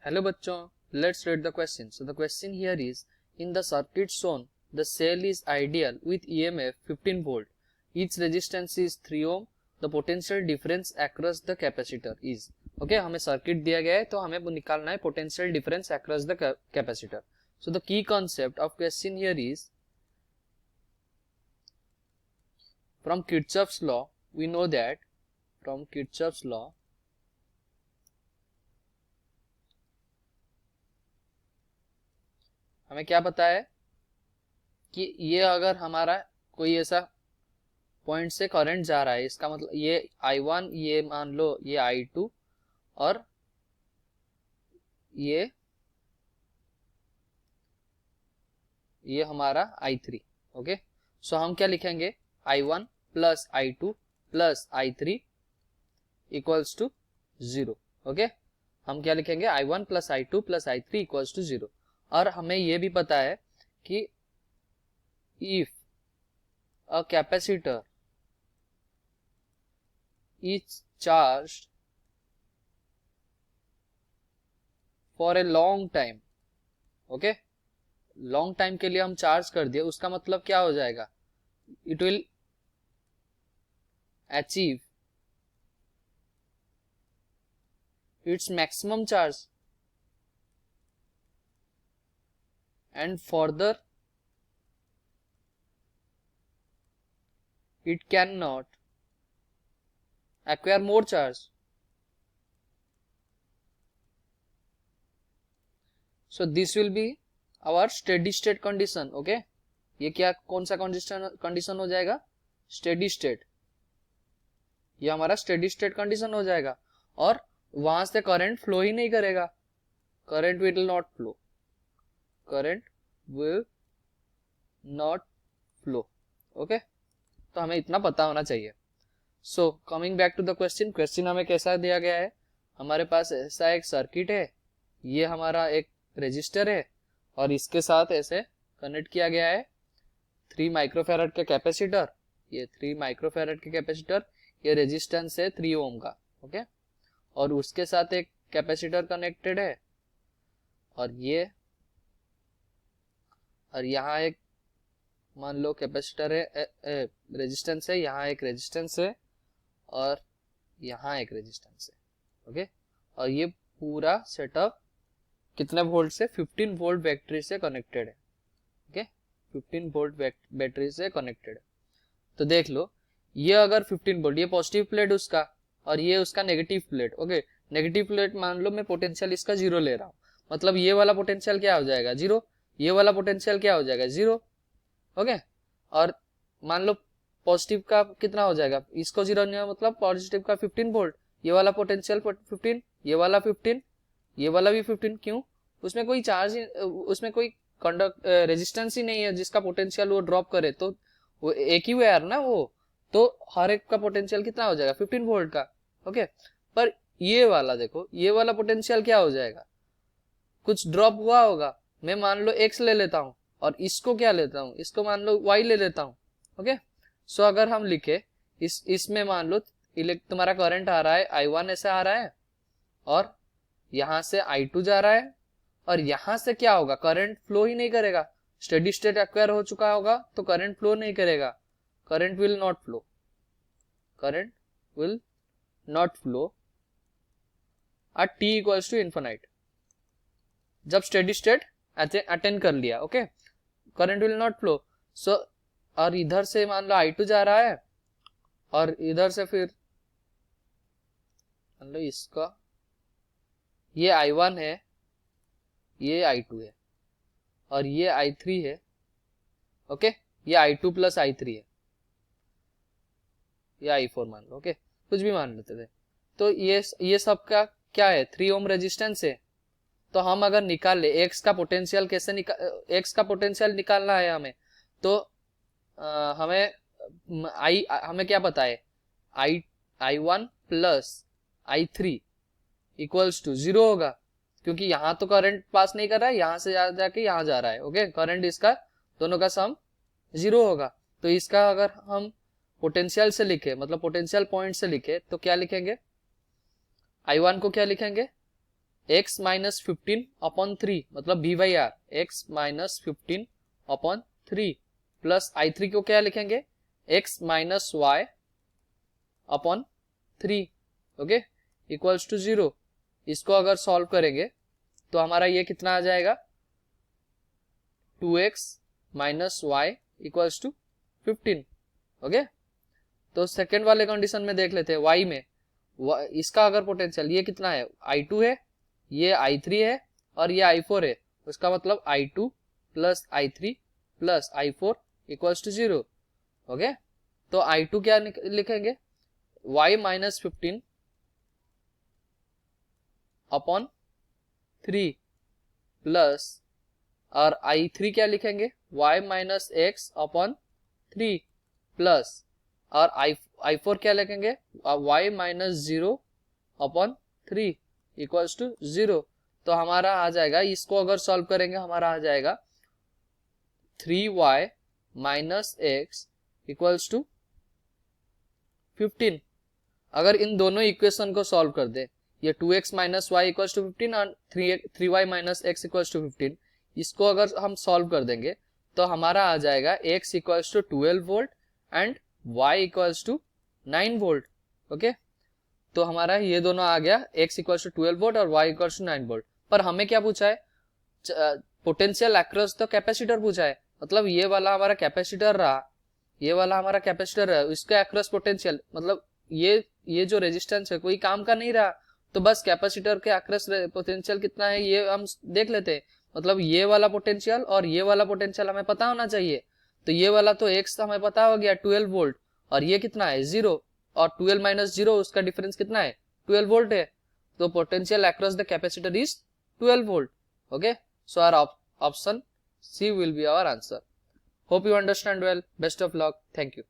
Hello bachcho, let's read the question. So the question here is, in the circuit shown, the cell is ideal with EMF 15 volt. Each resistance is 3 ohm. The potential difference across the capacitor is. Okay, हमें circuit दिया गया है तो हमें निकालना है potential difference across the capacitor. So the key concept of question here is, from Kirchhoff's law, we know that from Kirchhoff's law, हमें क्या पता है कि ये अगर हमारा कोई ऐसा पॉइंट से करंट जा रहा है, इसका मतलब ये I1, ये मान लो ये I2 और ये हमारा I3. ओके, सो हम क्या लिखेंगे, I1 plus I2 plus I3 equals to 0. Okay, हम क्या लिखेंगे, I1 plus I2 plus I3 equals to 0. और हमें ये भी पता है कि if a capacitor is charged for a long time, okay, long time के लिए हम चार्ज कर दिए, उसका मतलब क्या हो जाएगा, it will achieve its maximum charge and further it cannot acquire more charge. So this will be our steady state condition. Okay, ये क्या कौन सा कंडीशन हो जाएगा, स्टेडी स्टेट. ये हमारा स्टेडी स्टेट कंडीशन हो जाएगा और वहां से करंट फ्लो ही नहीं करेगा, current will not flow, current will not flow. Okay, तो हमें इतना पता होना चाहिए. So coming back to the question, question हमें कैसा दिया गया है, हमारे पास ऐसा एक सर्किट है, ये हमारा एक रेजिस्टर है और इसके साथ ऐसे कनेक्ट किया गया है 3 माइक्रोफैरड के कैपेसिटर. ये 3 माइक्रोफैरड के कैपेसिटर, ये रेजिस्टेंस है 3 ओम का. ओके, और उसके साथ एक कैपेसिटर कनेक्टेड है और यहाँ एक मान लो कैपेसिटर है, रेजिस्टेंस है, यहाँ एक रेजिस्टेंस है और यहाँ एक रेजिस्टेंस है. ओके, और ये पूरा सेटअप कितने वोल्ट से, 15 वोल्ट बैटरी से कनेक्टेड है. ओके, 15 वोल्ट बैटरी से कनेक्टेड है. तो देख लो, ये अगर 15 वोल्ट, ये पॉजिटिव प्लेट उसका और ये उसका negative plate. Okay, negative plate मान लो मैं पोटेंशियल इसका 0 ले रहा हूँ, मतलब ये वाला पोटेंशियल क्या हो जाएगा, 0. ये वाला पोटेंशियल क्या हो जाएगा, 0. ओके, और मान लो पॉजिटिव का कितना हो जाएगा, इसको 0 नहीं है, मतलब पॉजिटिव का 15 वोल्ट, ये वाला पोटेंशियल 15, ये वाला 15, ये वाला भी 15. क्यों, उसमें कोई चार्ज, उसमें कोई कंडक्ट रेजिस्टेंस ही नहीं है जिसका पोटेंशियल वो ड्रॉप करे, तो वो एक ही वायर ना वो, तो हर एक का पोटेंशियल कितना हो जाएगा, 15 वोल्ट का. ओके, पर ये वाला देखो, ये वाला पोटेंशियल क्या हो जाएगा, कुछ ड्रॉप हुआ होगा. मैं मान लो x ले लेता हूं और इसको क्या लेता हूं, इसको मान लो y ले लेता हूं. ओके, सो अगर हम लिखे इसमें मान लो तुम्हारा करंट आ रहा है I1 ऐसे आ रहा है और यहां से I2 जा रहा है और यहां से क्या होगा, करंट फ्लो ही नहीं करेगा, स्टेडी स्टेट एक्वायर हो चुका होगा तो करंट फ्लो नहीं करेगा, current will not flow, current will not flow at t equals to infinite. जब स्टेडी स्टेट अटेंड कर लिया, okay, current will not flow. So और इधर से मान लो I2 जा रहा है और इधर से फिर मान लो इसका ये I1 है, ये I2 है और ये I3 है. ओके, ये I2 प्लस I3 है, ये I4 मान लो. ओके, कुछ भी मान लेते थे. तो ये सब का क्या है, 3 ओम रेजिस्टेंस है. तो हम अगर निकाल ले x का पोटेंशियल, कैसे x का पोटेंशियल निकालना है हमें, तो हमें क्या पता है, I1 plus I3 equals to 0 होगा, क्योंकि यहाँ तो करंट पास नहीं कर रहा है, यहाँ से जाके यहाँ जा रहा है. ओके, करंट इसका दोनों का सम 0 होगा. तो इसका अगर हम पोटेंशियल से लिखे, मतलब पोटेंशियल पॉइंट से लिखे, तो क्या लिखेंगे, I1 को क्या लिखेंगे, x माइनस 15 अपॉन 3 मतलब v by R, x minus 15 upon 3 plus i3 को क्या लिखेंगे, x minus y upon 3, okay, equals to 0। इसको अगर सॉल्व करेंगे तो हमारा ये कितना आ जाएगा, 2x minus y equals to 15, okay. तो सेकेंड वाले कंडीशन में देख लेते हैं, y में इसका अगर पोटेंशियल ये कितना है, i2 है, ये i3 है और ये i4 है, उसका मतलब i2 plus i3 plus i4 equals to 0, okay. तो i2 क्या लिखेंगे, y माइनस 15 अपॉन 3 प्लस, और i3 क्या लिखेंगे, y minus x upon 3 plus, और i4 क्या लिखेंगे, y minus 0 upon 3 equals to 0। तो हमारा आ जाएगा, इसको अगर सॉल्व करेंगे हमारा आ जाएगा 3y minus x equals to 15। अगर इन दोनों इक्वेशन को सॉल्व कर दे, ये 2x minus Y equals to 15 और 3y minus x equals to 15, इसको अगर हम सॉल्व कर देंगे तो हमारा आ जाएगा x equals to 12 volt and y equals to 9 volt, okay. तो हमारा ये दोनों आ गया, x इक्वल्स टू 12 वोल्ट और y इक्वल्स टू 9 वोल्ट। पर हमें क्या पूछा है, पोटेंशियल अक्रॉस द कैपेसिटर पूछा है, मतलब ये वाला हमारा कैपेसिटर रहा, ये वाला हमारा कैपेसिटर है, इसका अक्रॉस पोटेंशियल मतलब ये जो रेजिस्टेंस है कोई काम का नहीं रहा, तो बस कैपेसिटर के अक्रॉस पोटेंशियल कितना है ये हम देख लेते हैं। मतलब ये वाला पोटेंशियल और ये वाला पोटेंशियल हमें पता होना चाहिए। तो ये वाला तो x हमें पता हो गया 12 वोल्ट, और ये कितना है 0, और 12 माइनस 0 उसका डिफरेंस कितना है 12 वोल्ट है। तो potential across the capacitor is 12 volt, okay. So our option C will be our answer. Hope you understand well. Best of luck. Thank you.